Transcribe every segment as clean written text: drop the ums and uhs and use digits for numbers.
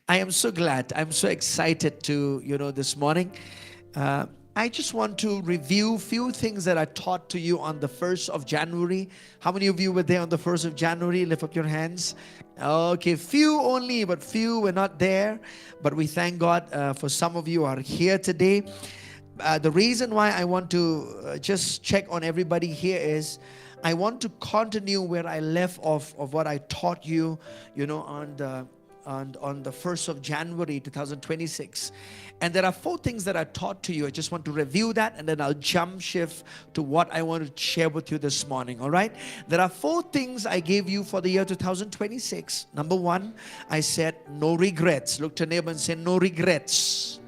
I am so glad. I'm so excited to, this morning. I just want to review few things that I taught to you on the 1st of January. How many of you were there on the 1st of January? Lift up your hands. Okay, few only, but few were not there. But we thank God for some of you are here today. The reason why I want to just check on everybody here is I want to continue where I left off of what I taught you, on the 1st of January 2026. And there are 4 things that I taught to you. I just want to review that, and then I'll jump shift to what I want to share with you this morning. All right, there are 4 things I gave you for the year 2026. Number 1, I said no regrets. Look to your neighbor and say no regrets.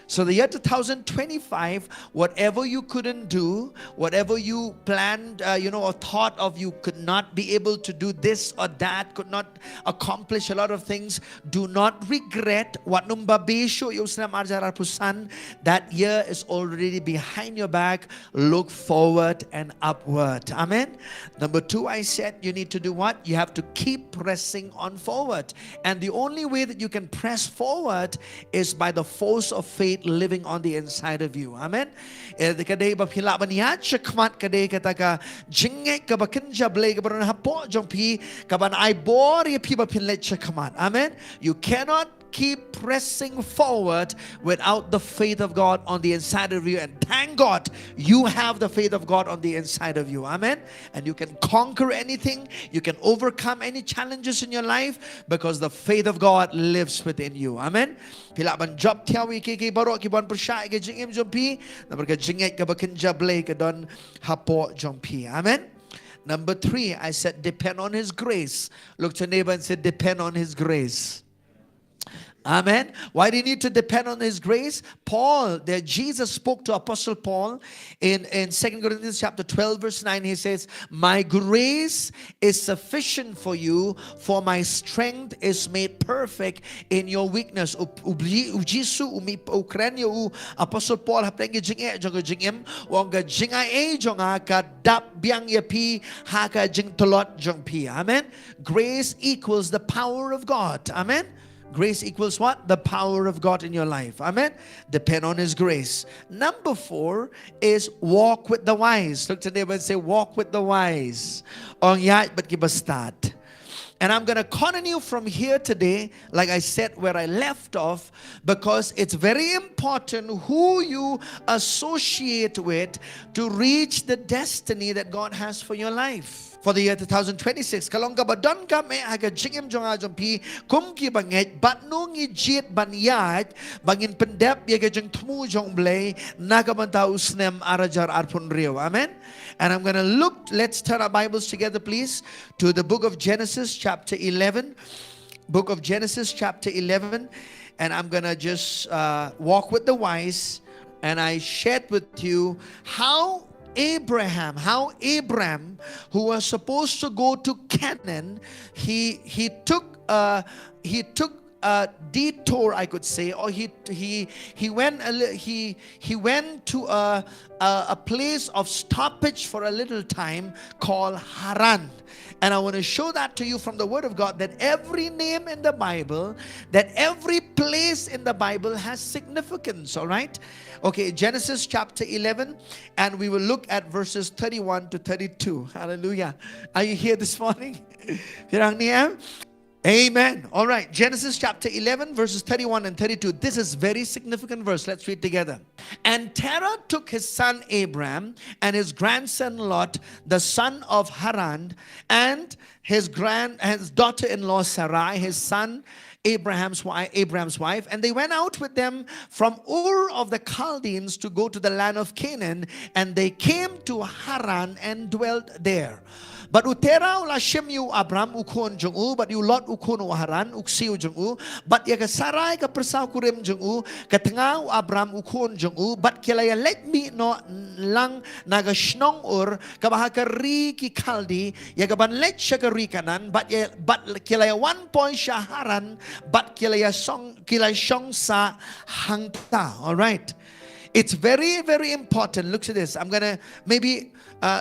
So the year 2025, whatever you couldn't do, whatever you planned, or thought of, you could not be able to do this or that, could not accomplish a lot of things. Do not regret what numbabisho yusna marjara pusan. That year is already behind your back. Look forward and upward. Amen. Number 2, I said you need to do what? You have to keep pressing on forward. And the only way that you can press forward is by the force of faith living on the inside of you. Amen. Kadai bapila baniat shakmat kadai kataka jingek kabakinja blay kabaran hapo jompi kaban I bore ye piba pinlet shakmat. Amen. You cannot keep pressing forward without the faith of God on the inside of you. And thank God you have the faith of God on the inside of you. Amen. And you can conquer anything. You can overcome any challenges in your life because the faith of God lives within you. Amen. Pilaban job tiawi ki barok ki bon persya ke jingim jompi na berka jinget ka bakinja blay ka don hapo jompi. Amen. Number 3, I said depend on His grace. Look to neighbor and say depend on His grace. Amen. Why do you need to depend on His grace? Jesus spoke to Apostle Paul in 2 Corinthians chapter 12 verse 9. He says, my grace is sufficient for you, for my strength is made perfect in your weakness. Apostle Paul haplengi jinge jonga jingem wonga jinga e jonga ka dap biang yapi haka jing tolot jongpi. Amen. Grace equals the power of God. Amen. Grace equals what? The power of God in your life. Amen. Depend on His grace. Number 4 is walk with the wise. Look to neighbor and say walk with the wise. Ong yat but kibastat. And I'm going to continue from here today, like I said, where I left off, because it's very important who you associate with to reach the destiny that God has for your life. For the year 2026, kalong kabadon ka me aga jingim jonga jompi kum ki banget batnung ijit banyat bangin pendep yaga jeng tmu jong blay nagamanta usnem arajar arpun rio. Amen. And I'm going to let's turn our Bibles together please to the book of Genesis chapter 11. Book of Genesis chapter 11. And I'm going to just walk with the wise. And I shared with you how Abraham, who was supposed to go to Canaan, he took a detour, I could say, or he went to a place of stoppage for a little time called Haran. And I want to show that to you from the Word of God, that every name in the Bible, that every place in the Bible has significance, all right? Okay, Genesis chapter 11, and we will look at verses 31 to 32. Hallelujah. Are you here this morning? Amen. All right, Genesis chapter 11, verses 31 and 32. This is very significant verse. Let's read together. And Terah took his son Abram and his grandson Lot, the son of Haran, and his daughter-in-law Sarai, his son Abraham's wife, and they went out with them from Ur of the Chaldeans to go to the land of Canaan, and they came to Haran and dwelt there. But utera ula shem yu Abram ukon jung but you Lot ukon u Haran uksiu jung but yaga Sarai ka persaw kurim jung katanga u Abram ukon jung but kilaya let me no lang naga shnong ur kabahakari ki kaldi yaga ban let shakari kanan but kilaya 1 point shaharan but kilaya shong sa hangta. All right. It's very, very important. Look at this. I'm going to maybe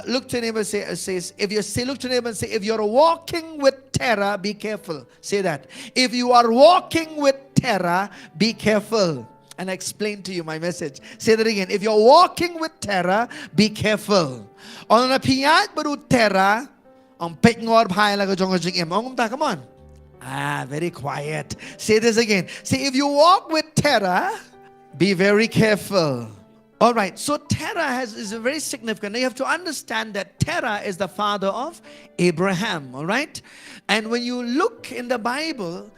look to neighbor and says, if you say, look to neighbor and say, if you're walking with terror, be careful. Say that. If you are walking with terror, be careful. And I explain to you my message. Say that again. If you're walking with terror, be careful. On a piyat baru terror, on pek ngor bhai la ko jong jing em. Come on. Very quiet. Say this again. Say, if you walk with terror, be very careful. All right, so Terah is very significant. Now you have to understand that Terah is the father of Abraham, all right? And when you look in the Bible,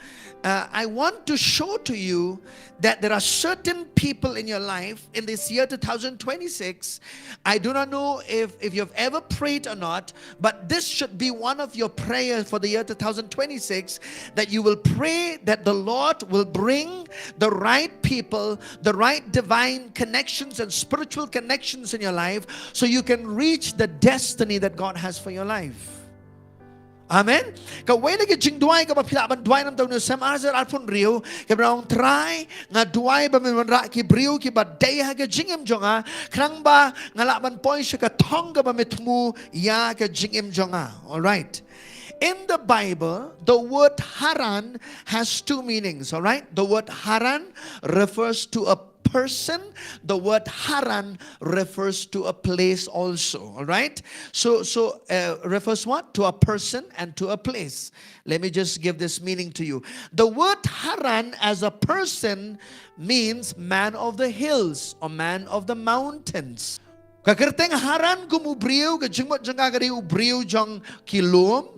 I want to show to you that there are certain people in your life in this year 2026. I do not know if you've ever prayed or not, but this should be one of your prayers for the year 2026, that you will pray that the Lord will bring the right people, the right divine connections and spiritual connections in your life so you can reach the destiny that God has for your life. Amen. Kawai lagi jing duai ka bapilaban duai nam tahu nusam azar alpun riu ke berang try nga duai ba menra ki briu ki ba daya ke jingem jonga krang ba ngalaban point ka thong ka ba metmu ya ke jingem jonga. All right. In the Bible, the word Haran has two meanings. All right. The word Haran refers to a person. The word Haran refers to a place also. All right. So refers what? To a person and to a place. Let me just give this meaning to you. The word Haran as a person means man of the hills or man of the mountains. Kakerteng Haran gumubriu kajingmot jangagari ubriu jong kilum,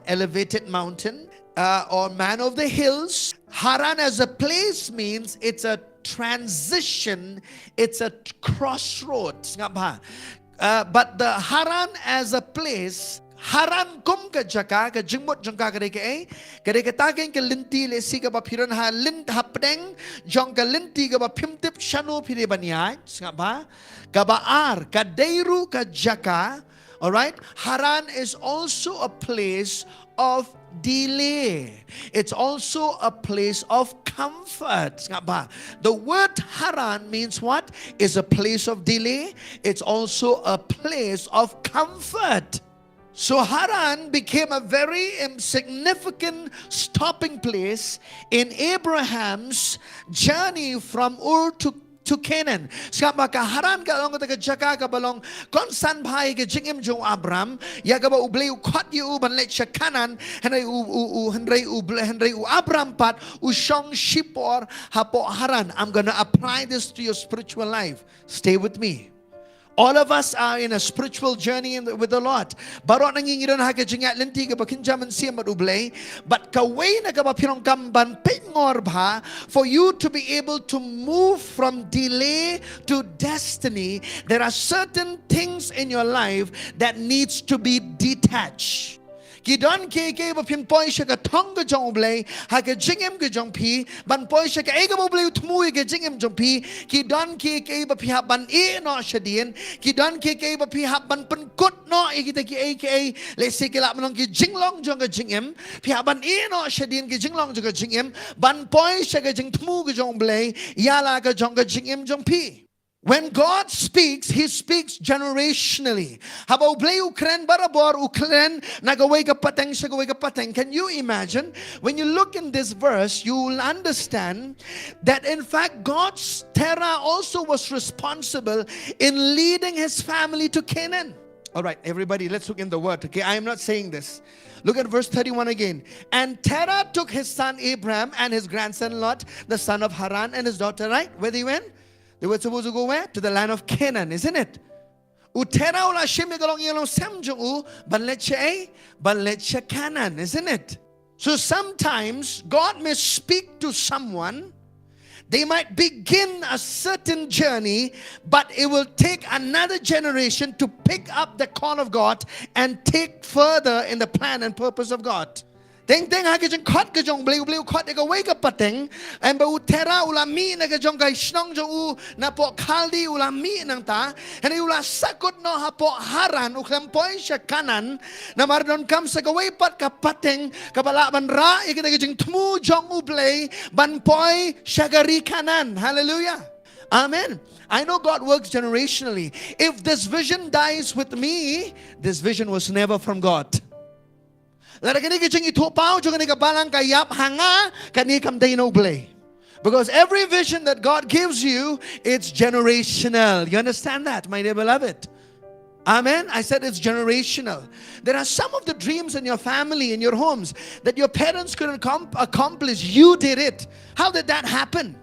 elevated mountain, or man of the hills. Haran as a place means it's a transition, it's a crossroads. But the Haran as a place, Haran kum ka jaka ka jingmot jangka kare ke taking ke linti le si ka ba phiran ha lint hapdeng jong ka linti ka ba phimtip shanu phire banyai ngaba ka ba ar ka deiru ka jaka. All right, Haran is also a place of delay. It's also a place of comfort. The word Haran means what? Is a place of delay. It's also a place of comfort. So Haran became a very significant stopping place in Abraham's journey from Ur to Canaan. Sebab maka Haran ka long ka jaka ka balong konsan bhai ke jingim jong Abram ya ka ba ublei khot yu ban le Kanan henry u Abram pat u shong shipor hapo Haran. I'm going to apply this to your spiritual life. Stay with me. All of us are in a spiritual journey with the Lord. Barot nangingiron ha ka jingat lenti ka bakinjam and siyam ublay, but kaway na ka ba pirong kamban pingor ba for you to be able to move from delay to destiny. There are certain things in your life that needs to be detached. Kidon ke ba pinpoy siya ka tong ka jong ublay ha ka jingem ka jong pi ban poy siya ka ega ublay utmuy ka jingem jong pi kidon ke ba piha ban no siya din kidon ke ba piha ban penkut no ikita ki le sikila manong ki jinglong jong ka jingem piha ban no siya din ki jinglong jong ka jingem ban poy siya ka jing tmu ka jong ublay yala ka jong ka jingem jong pi. When God speaks, He speaks generationally. Habang ublay ukren barabor ukren nagaway ka pateng siya gaway ka pateng. Can you imagine? When you look in this verse, you will understand that in fact God's Terah also was responsible in leading His family to Canaan. All right, everybody, let's look in the word. Okay, I am not saying this. Look at verse 31 again. And Terah took his son Abraham and his grandson Lot, the son of Haran, and his daughter, right? Where they went? They were supposed to go where? To the land of Canaan, isn't it? Utera ula shimi galong yelong samjung banleche Canaan, isn't it? So sometimes God may speak to someone. They might begin a certain journey, but it will take another generation to pick up the call of God and take further in the plan and purpose of God. Teng ha ke jong khot ke jong bleu khot ke wei ka pateng and ba utera ulami na ke jong kai snong jong u na po khaldi ulami nang ta and ula sakut no ha po Haran uklam poi sya kanan na mardon kam sa ka wei pat ka pateng ka bala ban ra ikita ke jong tmu jong u blei ban poi syagari kanan. Hallelujah. Amen. I know God works generationally. If this vision dies with me, this vision was never from God. Because every vision that God gives you, it's generational. You understand that, my dear beloved? Amen. I said it's generational. There are some of the dreams in your family, in your homes, that your parents couldn't accomplish. You did it. How did that happen?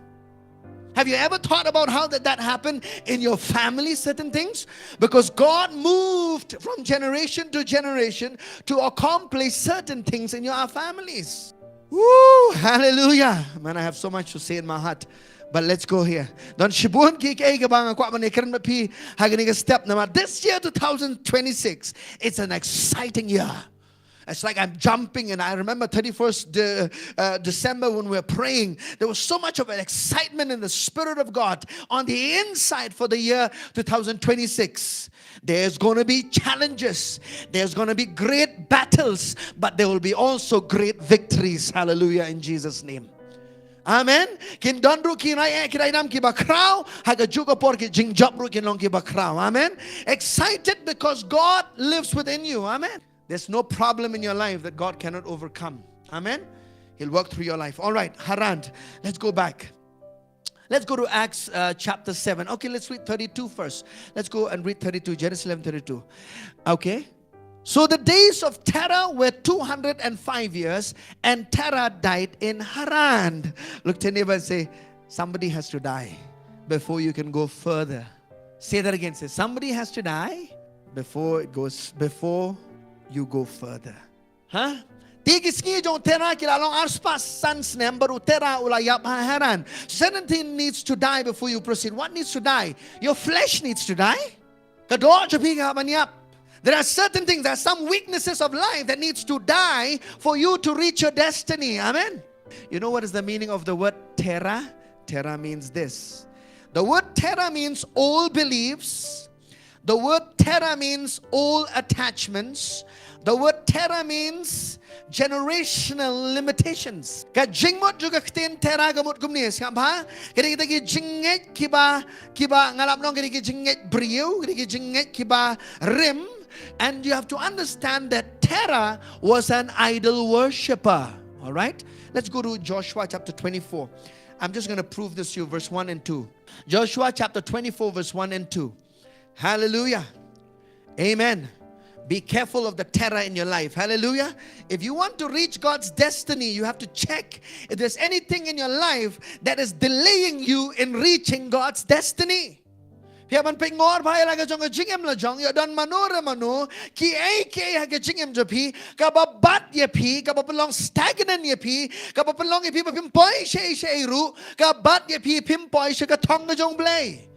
Have you ever thought about how did that happen in your family, certain things? Because God moved from generation to generation to accomplish certain things in your families. Woo! Hallelujah. Man, I have so much to say in my heart. But let's go here. This year 2026, it's an exciting year. It's like I'm jumping, and I remember 31st December when we were praying, there was so much of an excitement in the Spirit of God on the inside for the year 2026. There's going to be challenges. There's going to be great battles, but there will be also great victories. Hallelujah, in Jesus' name. Amen. Kin donru ki rai ki rainam ki bakrao haga juga por ki jingjabru kin long ki bakrao. Amen. Excited because God lives within you. Amen. There's no problem in your life that God cannot overcome. Amen. He'll work through your life. All right, Haran. Let's go back. Let's go to Acts chapter 7. Okay, let's read 32 first. Let's go and read 32. Genesis 11:32. Okay. So the days of Terah were 205 years, and Terah died in Haran. Look to your neighbor and say, somebody has to die before you can go further. Say that again. Say, somebody has to die before you go further. Huh? Certain needs to die before you proceed. What needs to die? Your flesh needs to die. There are certain things, there are some weaknesses of life that needs to die for you to reach your destiny. Amen. You know what is the meaning of the word Terah? Terah means this. The word Terah means old beliefs. The word Terah means old attachments. The word Terah means generational limitations. Ka jingmot juga ketin Terah gamut kumnis kamba. Kedi kita ki jinget kiba ngalap nong kedi ki jinget brio, kedi ki jinget kiba rim. And you have to understand that Terah was an idol worshipper. All right? Let's go to Joshua chapter 24. I'm just going to prove this to you, verse 1 and 2. Joshua chapter 24, verse 1 and 2. Hallelujah. Amen. Be careful of the terror in your life. Hallelujah. If you want to reach God's destiny, you have to check if there's anything in your life that is delaying you in reaching God's destiny. Piaman pingor bhai laga jong jingem la jong ya don manora manu ki haga jingem jopi ka babat ye pi ka bapalong stagnant ye pi ka bapalong ye pi pimpoi she ru ka bat ye pi pimpoi she ka tong jong blay.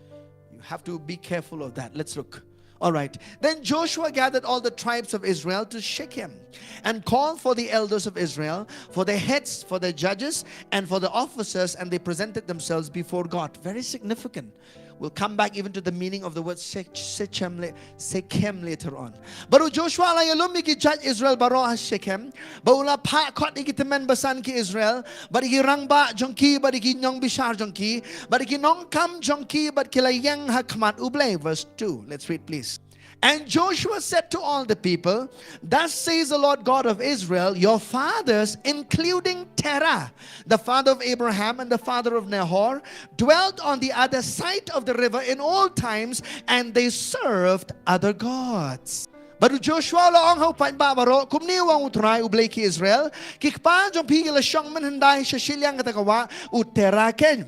You have to be careful of that. Let's look. All right. Then Joshua gathered all the tribes of Israel to Shechem and called for the elders of Israel, for their heads, for their judges, and for the officers, and they presented themselves before God. Very significant. We'll come back even to the meaning of the word Shechem later on. Baru Joshua la yalum ki judge Israel baro Shechem. Baula pa kot ikitemen basan ki Israel. Bari ki rangba jongki, bari ki nyong bishar jongki, bari ki nong kam jongki, bari ki layang hakmat ublay. Verse 2. Let's read please. And Joshua said to all the people, thus says the Lord God of Israel, your fathers, including Terah, the father of Abraham and the father of Nahor, dwelt on the other side of the river in old times, and they served other gods. Baru Joshua la ong hau pan ba baro kumni wang utrai ublay ki Israel kikpa jong pi la shong man handai shashilyang katakawa utera ken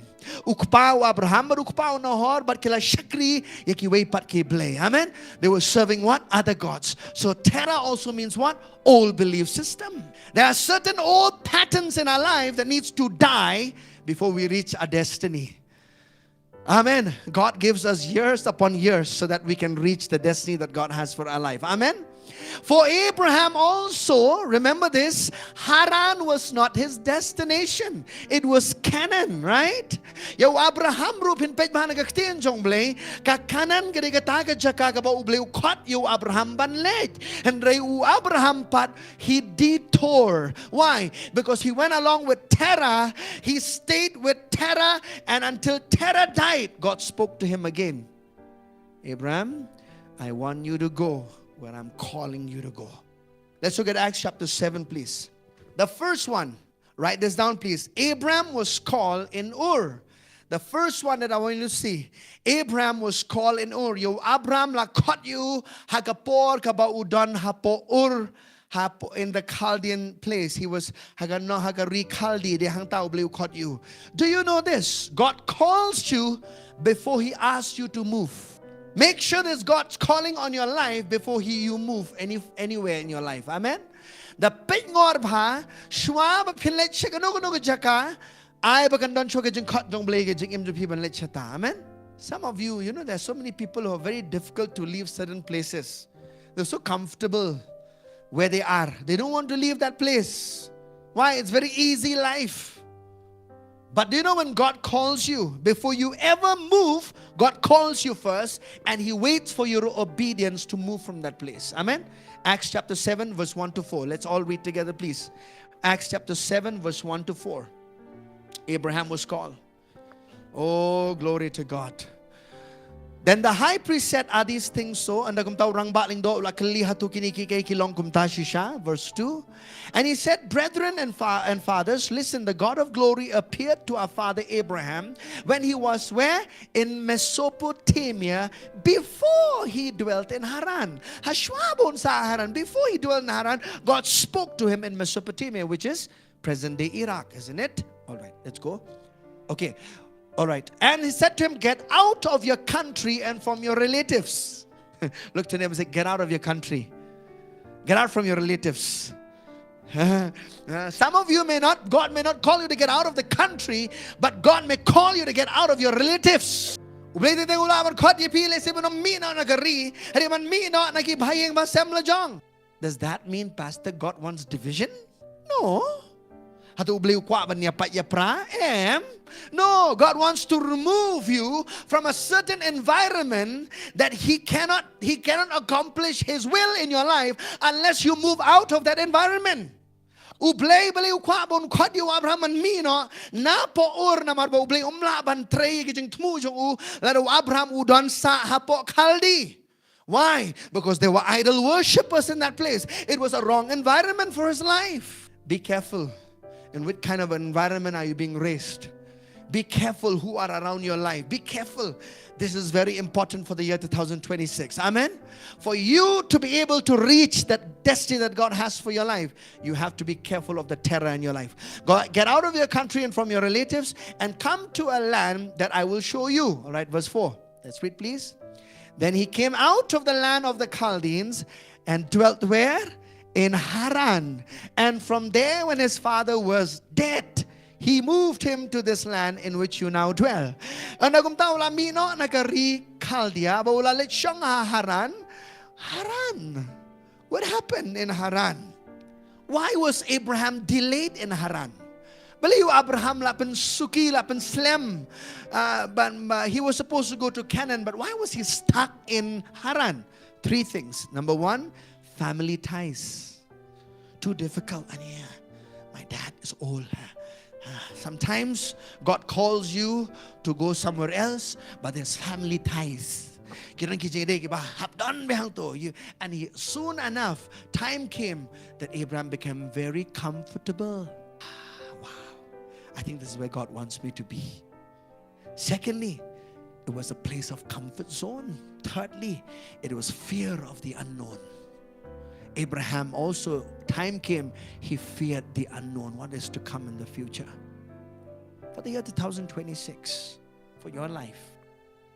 ukpao Abraham baru ukpao Nahor but kila shakri yaki way pat ki blay. Amen. They were serving what? Other gods. So Terah also means what? Old belief system. There are certain old patterns in our life that needs to die before we reach our destiny. Amen. God gives us years upon years so that we can reach the destiny that God has for our life. Amen. For Abraham also, remember this, Haran was not his destination. It was Canaan, right? Yo Abraham rupin pej bahana kaktian jong blay, ka Canaan gede kataga jaka ka ba ublay ukot yo Abraham banlej. And ray u Abraham pat, he detoured. Why? Because he went along with Terah, he stayed with Terah, and until Terah died, God spoke to him again. Abraham, I want you to go where I'm calling you to go. Let's look at Acts chapter 7, please. The first one, write this down, please. Abraham was called in Ur. The first one that I want you to see, Abraham was called in Ur. Yo Abraham la kot you hagapor kaba udon hapo Ur hapo in the Chaldean place. He was hagano hagari Chaldi de hang tao bleu kot you. Do you know this? God calls you before He asks you to move. Make sure there's God's calling on your life before you move anywhere in your life. Amen. The pingor bha shwa ba philet chekano no jaka I bakan don choke jing khot dong blege jing im people let chata. Amen. Some of you, you know, there's so many people who are very difficult to leave certain places. They're so comfortable where they are. They don't want to leave that place. Why? It's very easy life. But do you know when God calls you, before you ever move, God calls you first and He waits for your obedience to move from that place. Amen. Acts chapter 7 verse 1 to 4. Let's all read together, please. Acts chapter 7 verse 1 to 4. Abraham was called. Oh, glory to God. Then the high priest said, are these things so? And verse 2. And he said, brethren and fathers, listen, the God of glory appeared to our father Abraham when he was where? In Mesopotamia, before he dwelt in Haran. Hashwabon sa Haran. Before he dwelt in Haran, God spoke to him in Mesopotamia, which is present-day Iraq, isn't it? All right, let's go. Okay. All right. And he said to him, get out of your country and from your relatives. Look to them and say, get out of your country. Get out from your relatives. Some of you God may not call you to get out of the country, but God may call you to get out of your relatives. Does that mean, Pastor, God wants division? No. No, God wants to remove you from a certain environment that He cannot accomplish His will in your life unless you move out of that environment. Ublay bali ukwa bon kwad yu Abraham man mi no na po ur na marbo ublay umla ban trey kijing tmu jong u lado Abraham udon sa hapo Kaldi. Why? Because there were idol worshippers in that place. It was a wrong environment for his life. Be careful. In what kind of environment are you being raised? Be careful who are around your life. Be careful. This is very important for the year 2026. Amen? For you to be able to reach that destiny that God has for your life, you have to be careful of the terror in your life. Get out of your country and from your relatives and come to a land that I will show you. All right, verse 4. Let's read, please. Then he came out of the land of the Chaldeans and dwelt where? In Haran. And from there, when his father was dead, He moved him to this land in which you now dwell. Haran. What happened in Haran? Why was Abraham delayed in Haran? Believe Abraham lapen suki lapen slem, but he was supposed to go to Canaan. But why was he stuck in Haran? Three things. Number one, family ties. Too difficult. And yeah, my dad is old. Sometimes God calls you to go somewhere else, but there's family ties. And soon enough, time came that Abraham became very comfortable. Wow, I think this is where God wants me to be. Secondly, it was a place of comfort zone. Thirdly, it was fear of the unknown. Abraham also, time came, he feared the unknown, what is to come in the future. For the year 2026, for your life,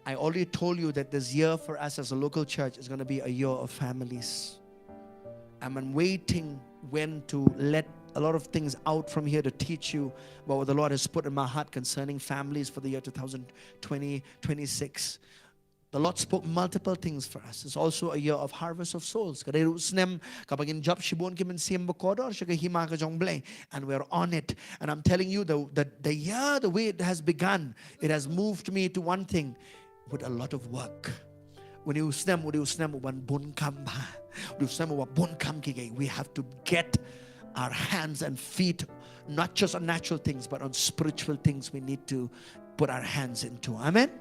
I already told you that this year for us as a local church is going to be a year of families. I'm waiting when to let a lot of things out from here to teach you about what the Lord has put in my heart concerning families for the year 2026. The Lord spoke multiple things for us. It's also a year of harvest of souls. And we're on it. And I'm telling you, the year, the way it has begun, it has moved me to one thing, with a lot of work. We have to get our hands and feet, not just on natural things, but on spiritual things we need to put our hands into. Amen?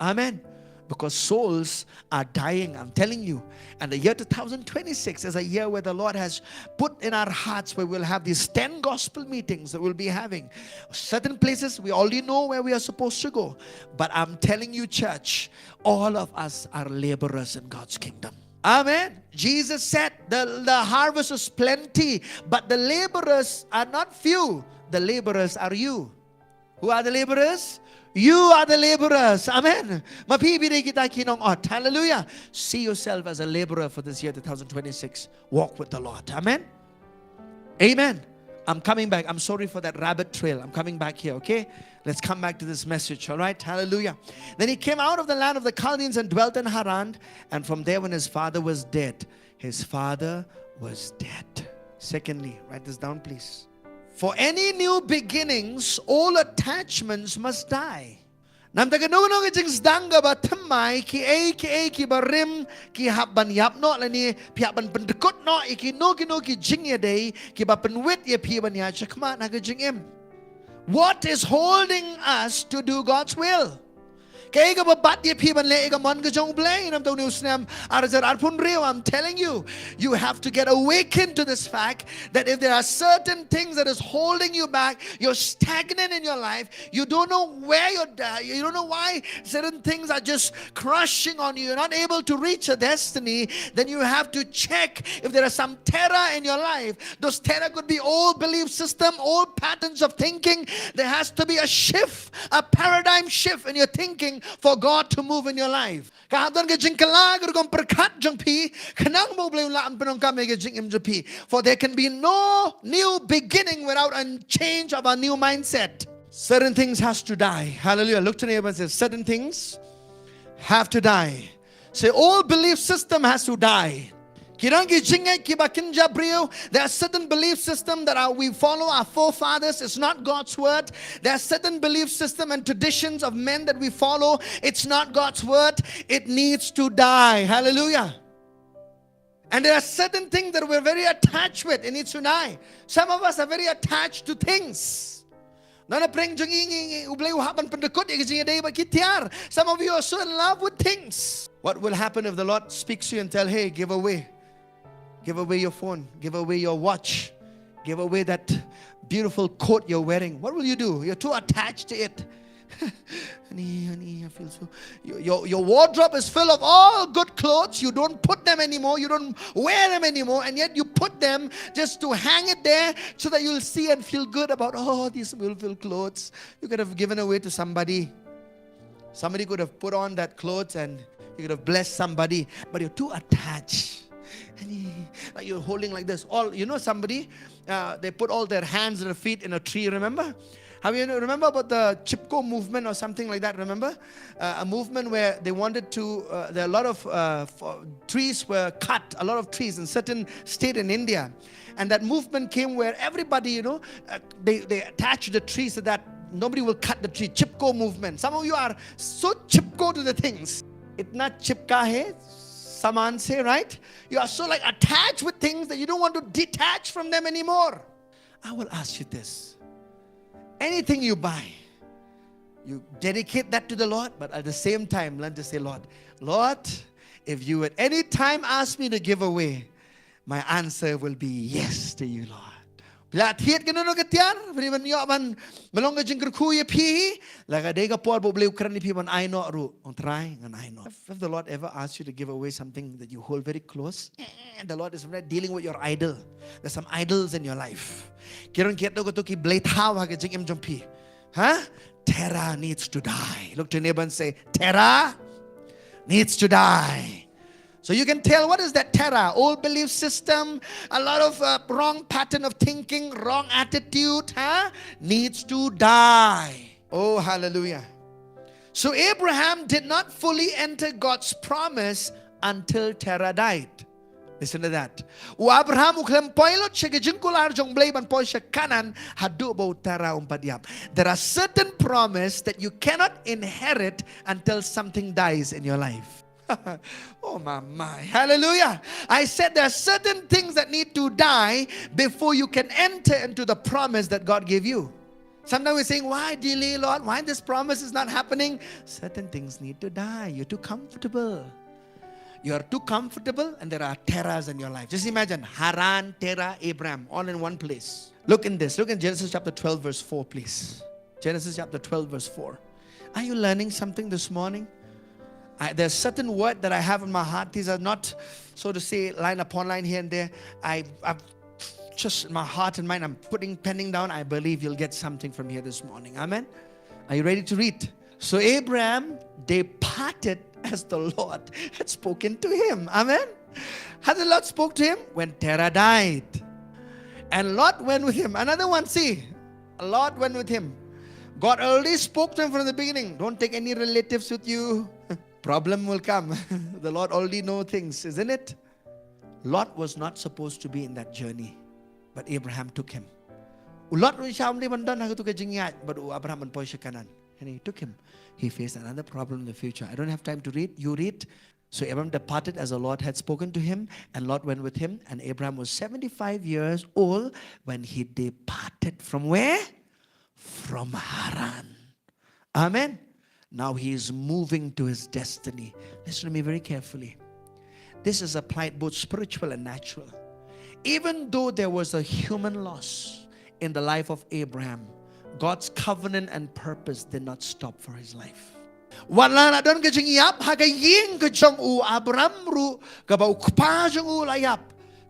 Amen. Because souls are dying, I'm telling you. And the year 2026 is a year where the Lord has put in our hearts where we'll have these 10 gospel meetings that we'll be having. Certain places, we already know where we are supposed to go. But I'm telling you, church, all of us are laborers in God's kingdom. Amen. Jesus said the harvest is plenty, but the laborers are not few. The laborers are you. Who are the laborers? You are the laborers. Amen. Hallelujah. See yourself as a laborer for this year 2026. Walk with the Lord. Amen. Amen. I'm coming back. I'm sorry for that rabbit trail. I'm coming back here, okay? Let's come back to this message, all right? Hallelujah. Then he came out of the land of the Chaldeans and dwelt in Haran. And from there, when his father was dead, his father was dead. Secondly, write this down, please. For any new beginnings, all attachments must die. Nam taganong itong zdanga ba tamay ki barim ki habban yap no lani piaban pendekut no iki no ki jingya day ki ba penwit ye pi ban ya chakma na jingim. What is holding us to do God's will? I'm telling you, you have to get awakened to this fact that if there are certain things that is holding you back, you're stagnant in your life, you don't know where you don't know why certain things are just crushing on you, you're not able to reach a destiny, then you have to check if there is some terror in your life. Those terror could be old belief system, old patterns of thinking. There has to be a shift, a paradigm shift in your thinking for God to move in your life. For there can be no new beginning without a change of a new mindset. Certain things has to die. Hallelujah. Look to the neighbor and say, certain things have to die. Say, old belief system has to die. There are certain belief systems that we follow our forefathers. It's not God's word. There are certain belief systems and traditions of men that we follow. It's not God's word. It needs to die. Hallelujah. And there are certain things that we're very attached with. It needs to die. Some of us are very attached to things. Some of you are so in love with things. What will happen if the Lord speaks to you and tell, hey, give away? Give away your phone. Give away your watch. Give away that beautiful coat you're wearing. What will you do? You're too attached to it. Honey, I feel so. Your wardrobe is full of all good clothes. You don't put them anymore. You don't wear them anymore. And yet you put them just to hang it there so that you'll see and feel good about, oh, these beautiful clothes. You could have given away to somebody. Somebody could have put on that clothes and you could have blessed somebody. But you're too attached. Like you're holding like this. Somebody, they put all their hands and their feet in a tree, remember? Have you remember about the Chipko movement or something like that, remember? A movement where they wanted to, there are a lot of trees were cut, a lot of trees in certain state in India. And that movement came where everybody, they attached the trees so that nobody will cut the tree. Chipko movement. Some of you are so chipko to the things. Itna chipka hai. Saman say, right? You are so like attached with things that you don't want to detach from them anymore. I will ask you this. Anything you buy, you dedicate that to the Lord, but at the same time, learn to say, Lord, if you at any time ask me to give away, my answer will be yes to you, Lord. If the Lord ever asks you to give away something that you hold very close, the Lord is dealing with your idol. There's some idols in your life. Terror needs to die. Look to your neighbor and say, terror needs to die. So you can tell, what is that terror? Old belief system, a lot of wrong pattern of thinking, wrong attitude, needs to die. Oh, hallelujah. So Abraham did not fully enter God's promise until Terah died. Listen to that. Abraham uklem poilot siya gajingkular jong blay ban po siya kanan hadu bo Terah umpadiam. There are certain promises that you cannot inherit until something dies in your life. Oh my. Hallelujah. I said there are certain things that need to die before you can enter into the promise that God gave you. Sometimes we're saying, why delay, Lord? Why this promise is not happening? Certain things need to die. You're too comfortable. You are too comfortable, and there are terrors in your life. Just imagine Haran, Terah, Abraham, all in one place. Look in this. Look in Genesis chapter 12, verse 4, please. Genesis chapter 12, verse 4. Are you learning something this morning? There's certain word that I have in my heart. These are not, so to say, line upon line here and there. I've just in my heart and mind, I'm penning down. I believe you'll get something from here this morning. Amen. Are you ready to read? So Abraham departed as the Lord had spoken to him. Amen. How the Lord spoke to him? When Terah died. And Lot went with him. Another one, see. Lot went with him. God already spoke to him from the beginning. Don't take any relatives with you. Problem will come. The Lord already knows things, isn't it? Lot was not supposed to be in that journey, but Abraham took him. Lot but Abraham and he took him. He faced another problem in the future. I don't have time to read. You read. So Abraham departed as the Lord had spoken to him, and Lot went with him. And Abraham was 75 years old when he departed from where? From Haran. Amen. Now he is moving to his destiny. Listen to me very carefully. This is applied both spiritual and natural. Even though there was a human loss in the life of Abraham, God's covenant and purpose did not stop for his life. Wala na don kajing yap hagaying kajong u Abraham ru kabaw kpa jong u layap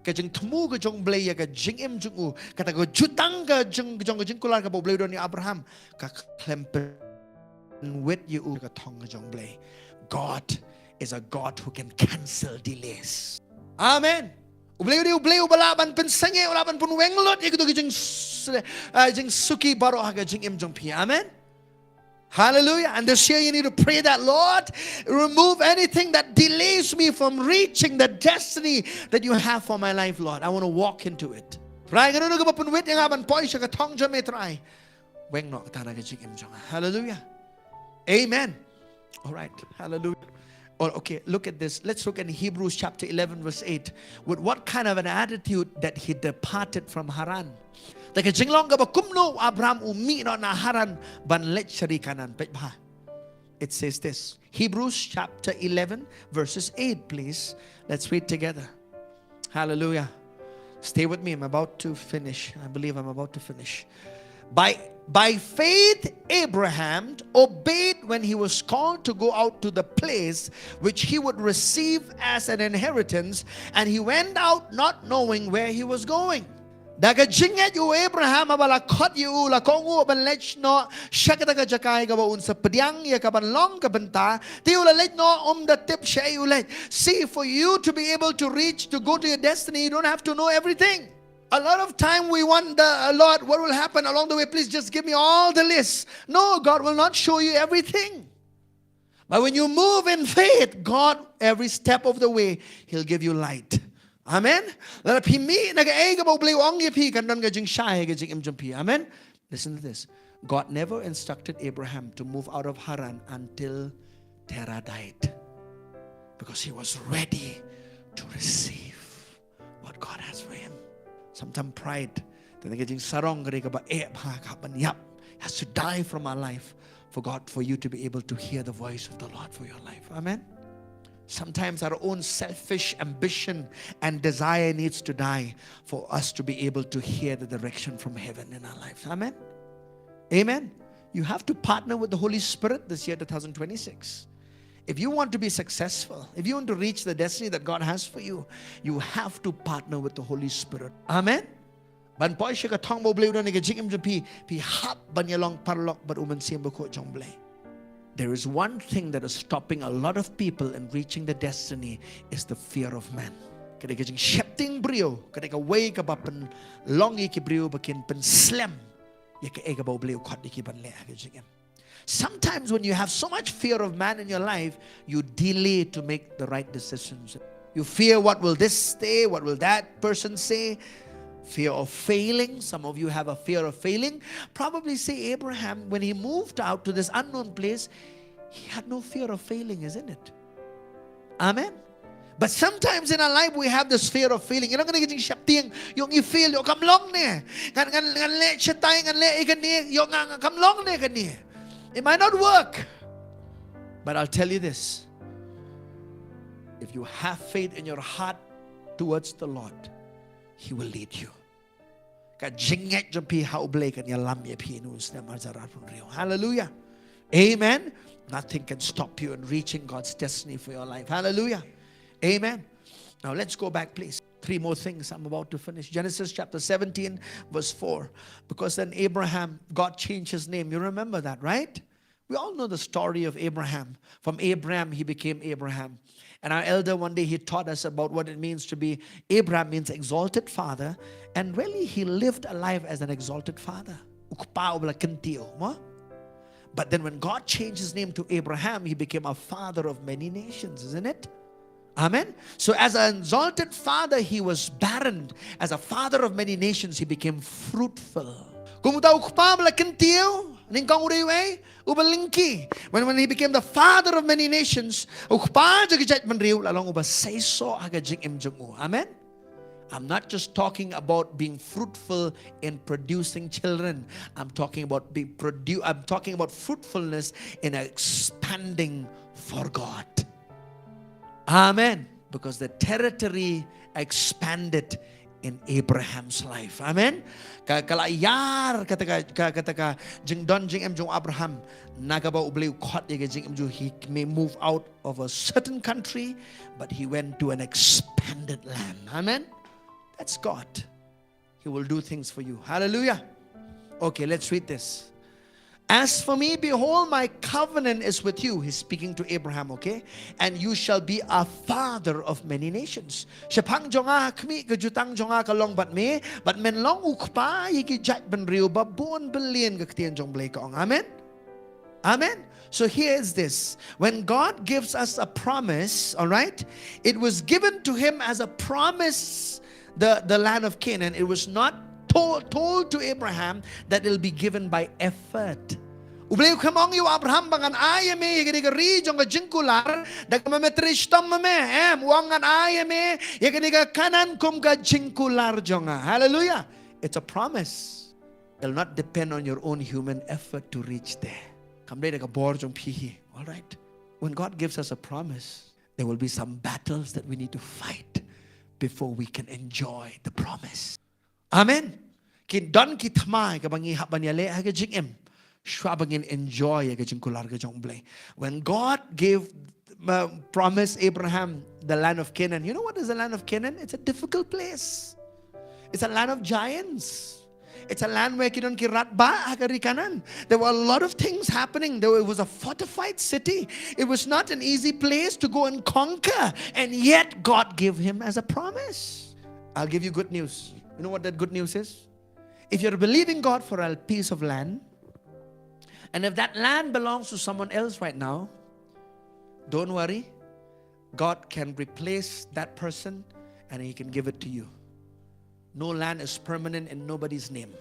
kajing temu kajong blaya kajing im jong u kata ko jutang kajong kajing kular kabaw blay don ni Abraham kaklempen with you katong kajong blay. God is a God who can cancel delays. Amen. Ublay ubalaban pensange ulaban pun wenglot ikuto kajing suki baro hagajing im jong pi. Amen. Hallelujah. And this year you need to pray that, Lord, remove anything that delays me from reaching the destiny that you have for my life, Lord. I want to walk into it. Hallelujah. Amen. All right. Hallelujah. Okay, look at this. Let's look at Hebrews chapter 11 verse 8. With what kind of an attitude that he departed from Haran? Abraham umi no na Haran ban lechari kanan. It says this. Hebrews chapter 11 verses 8, please. Let's read together. Hallelujah. Stay with me. I'm about to finish. I believe I'm about to finish. By faith, Abraham obeyed when he was called to go out to the place which he would receive as an inheritance, and he went out not knowing where he was going. Daga jinget yu Abraham abala kot yu la kongu ban lech no shakata ka jakai ka ba unsa pediang ya ka ban long ka banta ti ula lech no the tip shay ula. See, for you to be able to reach, to go to your destiny, you don't have to know everything. A lot of time we want the Lord, what will happen along the way? Please just give me all the lists. No, God will not show you everything. But when you move in faith, God, every step of the way, He'll give you light. Amen. Amen. Listen to this. God never instructed Abraham to move out of Haran until Terah died, because he was ready to receive what God has for him. Sometimes pride has to die from our life for you to be able to hear the voice of the Lord for your life. Amen. Sometimes our own selfish ambition and desire needs to die for us to be able to hear the direction from heaven in our lives. Amen. Amen. You have to partner with the Holy Spirit this year 2026. If you want to be successful, if you want to reach the destiny that God has for you, you have to partner with the Holy Spirit. Amen. There is one thing that is stopping a lot of people in reaching the destiny, is the fear of man. Sometimes when you have so much fear of man in your life, you delay to make the right decisions. You fear what will this say, what will that person say. Fear of failing. Some of you have a fear of failing. Probably say Abraham, when he moved out to this unknown place, he had no fear of failing, isn't it? Amen. But sometimes in our life we have this fear of failing. Yung you feel yung kamlong ne. Ngan le siya tayo ngan le ikani yung kamlong ne kani. It might not work. But I'll tell you this. If you have faith in your heart towards the Lord, He will lead you. Hallelujah. Amen. Nothing can stop you in reaching God's destiny for your life. Hallelujah. Amen. Now let's go back, please. 3 more things. I'm about to finish. Genesis chapter 17, verse 4. Because then Abraham, God changed his name. You remember that, right? We all know the story of Abraham. From Abraham, he became Abraham. And our elder one day, he taught us about what it means to be. Abraham means exalted father. And really, he lived a life as an exalted father. But then when God changed his name to Abraham, he became a father of many nations, isn't it? Amen. So as an exalted father, he was barren. As a father of many nations, he became fruitful. When he became the father of many nations, amen. I'm not just talking about being fruitful in producing children. I'm talking about fruitfulness in expanding for God. Amen. Because the territory expanded in Abraham's life. Amen. Kalayar kataka jing don jing em jong Abraham nagaba ubleu khot ye jing em ju he may move out of a certain country, but he went to an expanded land. Amen. That's God. He will do things for you. Hallelujah. Okay, let's read this. As for me, behold, my covenant is with you. He's speaking to Abraham, okay? And you shall be a father of many nations. Shapang jonga kmi kajutang jonga kalong bat me, but men long ukpa yiki jat ben riu ba bon billion gaktian jong blay kaong. Amen? Amen? So here is this. When God gives us a promise, all right, it was given to him as a promise, the land of Canaan. It was not told to Abraham that it will be given by effort. Ubleu kamong yu Abraham bangan ayame yegani gari jong jingkular dagmametrish tammame muangan ayame yegani kanan kum ga jingkular jonga. Hallelujah. It's a promise. It will not depend on your own human effort to reach there. Kamde daga bor jong pihi. All right. When God gives us a promise, there will be some battles that we need to fight before we can enjoy the promise. Amen. Kin don ki thamai ka bangi habanyale ha ka jing em. Shwabangin enjoy ka jing kular ka jong blay. When God gave promised Abraham the land of Canaan, you know what is the land of Canaan? It's a difficult place. It's a land of giants. It's a land where kidon ki rat ba agari kanan. There were a lot of things happening. It was a fortified city. It was not an easy place to go and conquer. And yet God gave him as a promise. I'll give you good news. You know what that good news is? If you're believing God for a piece of land, and if that land belongs to someone else right now, don't worry. God can replace that person and He can give it to you. No land is permanent in nobody's name.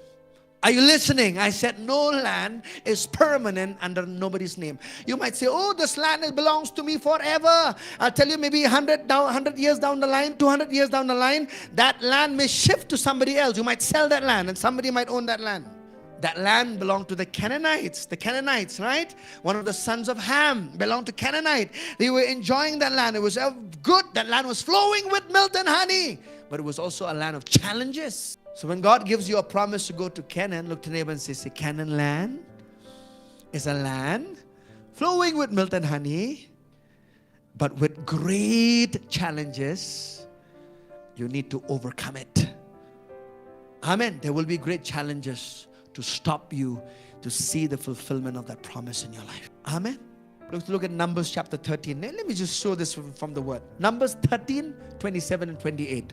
Are you listening? I said no land is permanent under nobody's name. You might say, oh, this land belongs to me forever. I'll tell you, maybe 100 years down the line, 200 years down the line, that land may shift to somebody else. You might sell that land and somebody might own that land. That land belonged to the Canaanites, right? One of the sons of Ham belonged to Canaanite. They were enjoying that land. It was good. That land was flowing with milk and honey. But it was also a land of challenges. So when God gives you a promise to go to Canaan, look to neighbor and say, Canaan land is a land flowing with milk and honey, but with great challenges. You need to overcome it. Amen. There will be great challenges to stop you to see the fulfillment of that promise in your life. Amen. Let's look at Numbers chapter 13. Let me just show this from the word. Numbers 13, 27 and 28.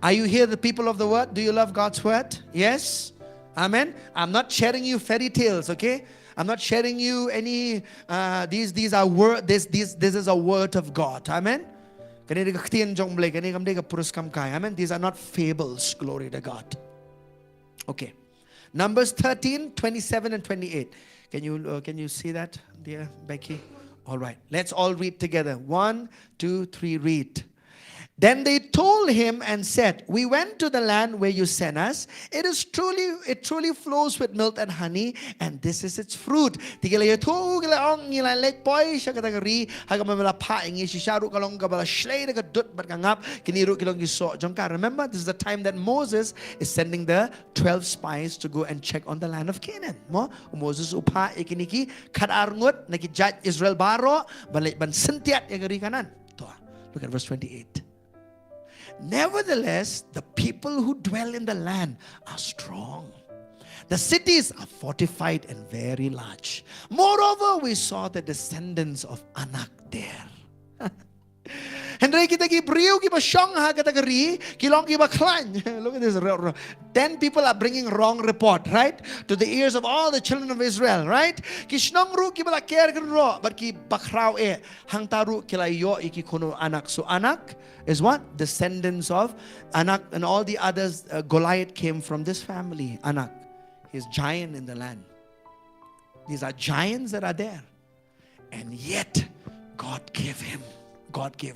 Are you here, the people of the word? Do you love God's word? Yes? Amen. I'm not sharing you fairy tales, okay? I'm not sharing you any, these are word, this is a word of God. Amen. Amen. These are not fables. Glory to God. Okay. Numbers 13, 27 and 28. Can you see that, dear Becky? All right. Let's all read together. 1, 2, 3, read. Then they told him and said, we went to the land where you sent us. It truly flows with milk and honey, and this is its fruit. This is the time that Moses is sending the 12 spies to go and check on the land of Canaan. Moses upa ikiniki kadarngut nakijat Israel baro balik ban sentiat yagari kanan. Look at verse 28. Nevertheless, the people who dwell in the land are strong. The cities are fortified and very large. Moreover, we saw the descendants of Anak there. Look at this. 10 people are bringing wrong report, right? To the ears of all the children of Israel, right? But So Anak is what? Descendants of Anak, and all the others. Goliath came from this family, Anak. He's giant in the land. These are giants that are there. And yet, God gave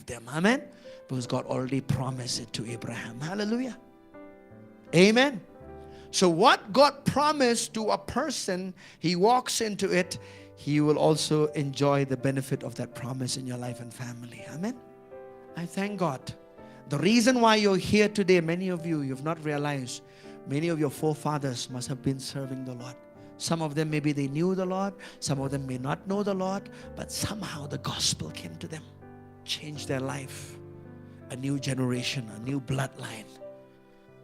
them. Amen? Because God already promised it to Abraham. Hallelujah. Amen. So what God promised to a person, he walks into it, he will also enjoy the benefit of that promise in your life and family. Amen. I thank God. The reason why you're here today, many of you've not realized, many of your forefathers must have been serving the Lord. Some of them, maybe they knew the Lord. Some of them may not know the Lord. But somehow the gospel came to them. Changed their life. A new generation, a new bloodline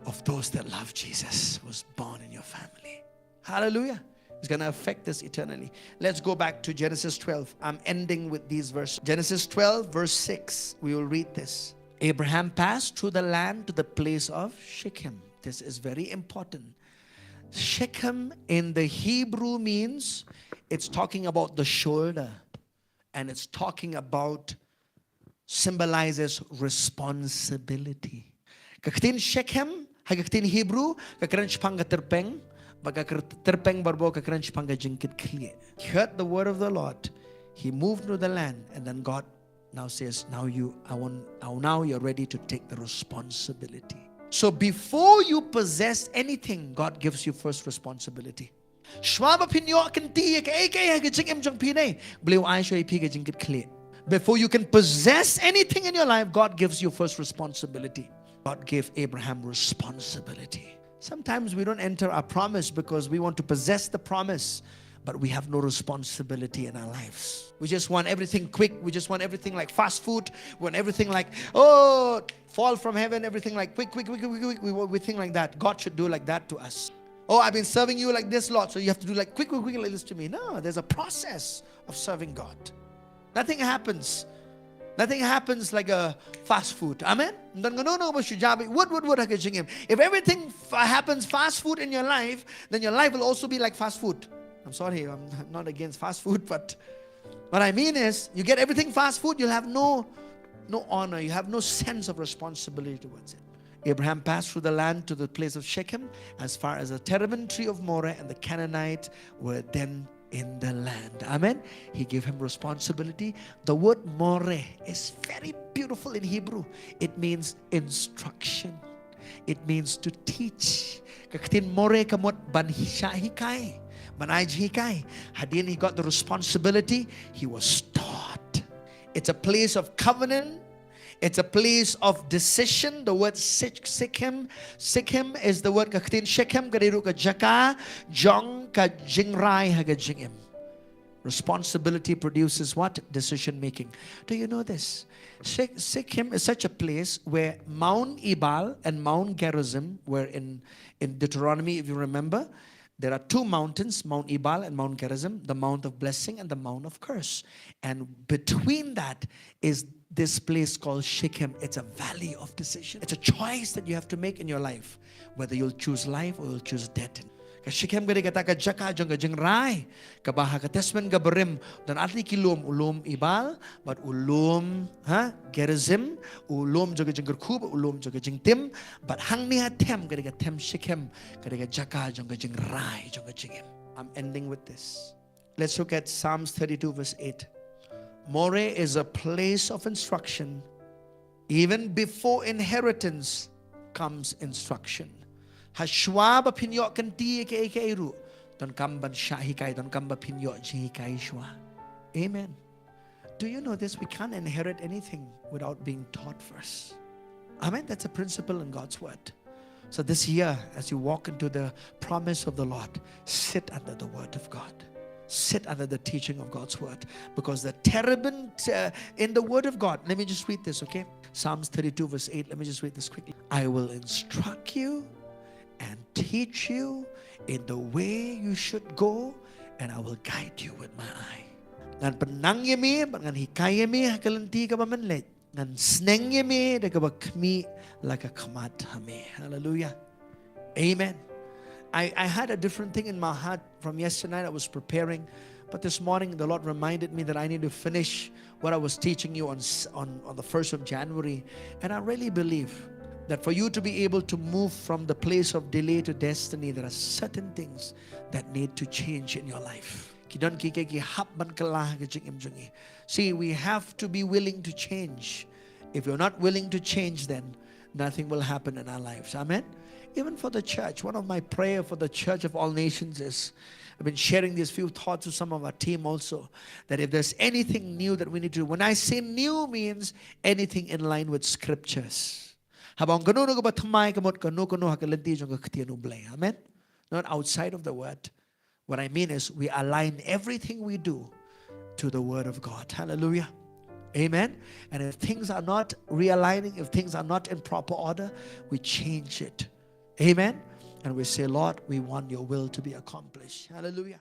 of those that love Jesus was born in your family. Hallelujah. It's going to affect us eternally. Let's go back to Genesis 12. I'm ending with these verses. Genesis 12 verse 6. We will read this. Abraham passed through the land to the place of Shechem. This is very important. Shechem in the Hebrew means, it's talking about the shoulder. And it's talking about, symbolizes responsibility. Kaktin Shechem, hagaktin Hebrew, kakranch panga terpeng, terpeng barbo kakranch panga jinkit kliye. He heard the word of the Lord. He moved to the land, and then God now says, now you're ready to take the responsibility. So before you possess anything, God gives you first responsibility. Before you can possess anything in your life, God gives you first responsibility. God gave Abraham responsibility. Sometimes we don't enter our promise because we want to possess the promise, but we have no responsibility in our lives. We just want everything quick. We just want everything like fast food. We want everything like, oh, fall from heaven, everything like quick. We think like that. God should do like that to us. Oh, I've been serving you like this, Lord, so you have to do like quick like this to me. No, there's a process of serving God. Nothing happens like a fast food. Amen? If everything happens fast food in your life, then your life will also be like fast food. I'm sorry, I'm not against fast food, but what I mean is, you get everything fast food, you'll have no honor, you have no sense of responsibility towards it. Abraham passed through the land to the place of Shechem, as far as the terebinth tree of Moreh, and the Canaanites were then in the land. Amen. He gave him responsibility. The word Moreh is very beautiful in Hebrew. It means instruction. It means to teach. Kaktin Moreh kamot banhikai. Hadin, he got the responsibility. He was taught. It's a place of covenant. It's a place of decision. The word Sikkim is the word kaktin Shechem gadiru ka jaka jong ka jingrai haga jingim. Responsibility produces what? Decision making. Do you know this? Sikkim is such a place where Mount Ebal and Mount Gerizim were in Deuteronomy, if you remember. There are two mountains, Mount Ebal and Mount Gerizim, the Mount of Blessing and the Mount of Curse. And between that is this place called Shechem. It's a valley of decision. It's a choice that you have to make in your life, whether you'll choose life or you'll choose death. Kashikem gari kata ka jaka jong gajing rai. Kabaha ka tesmen gabarim. Dan atli kilum ulum ibal. But ulum gerizim. Ulum jong gajing gerkub. Ulum jong gajing tim. But hang niya tem gari ka tem shikem. Gari ka jaka jong gajing rai jong gajing him. I'm ending with this. Let's look at Psalms 32 verse 8. More is a place of instruction. Even before inheritance comes instruction. Hashwa ba pinyo kanti ke ru. Don kamban shahikai don kamba pinyo jihikai shwa. Amen. Do you know this? We can't inherit anything without being taught first. Amen. That's a principle in God's word. So this year, as you walk into the promise of the Lord, sit under the word of God. Sit under the teaching of God's word. Because the terebinth in the word of God, let me just read this, okay? Psalms 32 verse 8, let me just read this quickly. I will instruct you and teach you in the way you should go, and I will guide you with my eye. Ngan penang yami, ngan hikay yami, hakalanti ka mamanlet. Ngan sneng yami, dagabakmi, laka kamat hami. Hallelujah. Amen. I had a different thing in my heart from yesterday night. I was preparing, but this morning the Lord reminded me that I need to finish what I was teaching you on the 1st of January. And I really believe that for you to be able to move from the place of delay to destiny, there are certain things that need to change in your life. See, we have to be willing to change. If you're not willing to change, then nothing will happen in our lives. Amen. Even for the church, one of my prayer for the church of all nations is, I've been sharing these few thoughts with some of our team also, that if there's anything new that we need to do, when I say new means anything in line with scriptures. Amen? Not outside of the word. What I mean is we align everything we do to the word of God. Hallelujah. Amen. And if things are not realigning, if things are not in proper order, we change it. Amen. And we say, Lord, we want your will to be accomplished. Hallelujah.